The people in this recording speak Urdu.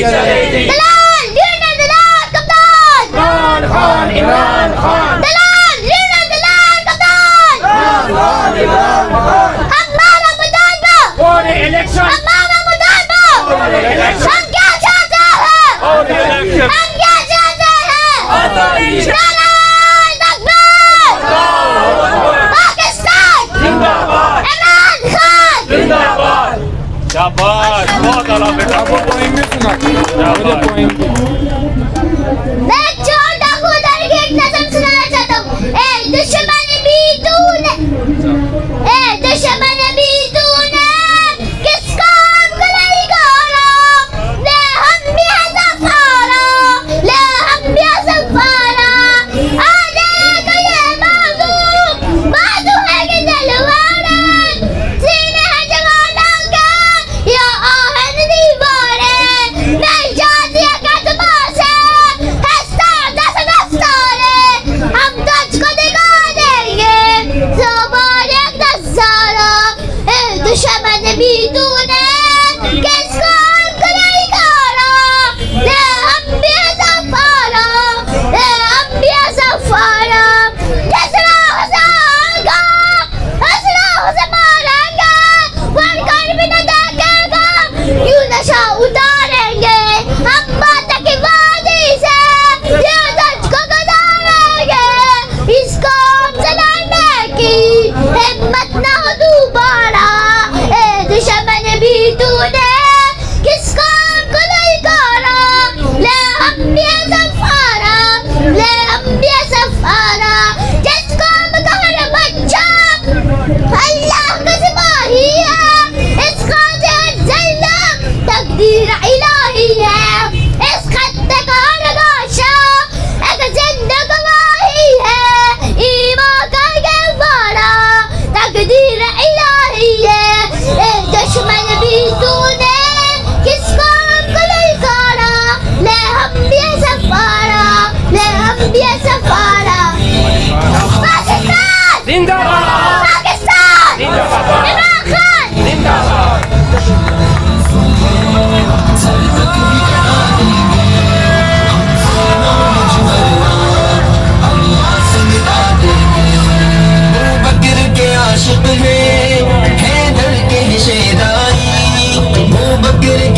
دلال لیڈر دلال کپتان عمران خان عمران خان دلال لیڈر دلال کپتان ہمارا مطالبہ اور الیکشن ہمارا مطالبہ ہم کیا چاہتے ہیں ہم کیا چاہتے ہیں نعرہ تکبیر پاکستان زندہ باد عمران خان زندہ باد شاباش بہت اعلیٰ بیٹا میں ایک چور ڈاکو ادارے کی ایک نظم سنانا چاہتا ہوں اے دشمن بھی تو نے اے دشمن بھی تو نے کس کام کو نہیں گارا لے ہم بھی ہیں زفارا لے ہم بھی ہیں زفارا آنے تو یہ بازو ہے کہ جلوارے سینے ہے جوانوں کے یا آہن دیوارے نہیں جاتی ہے کتبہ سے ہستار دس دستارے ہم تجھ کو دکھا دیں گے زبان ایک دستارہ اے دشمن بھی تو نے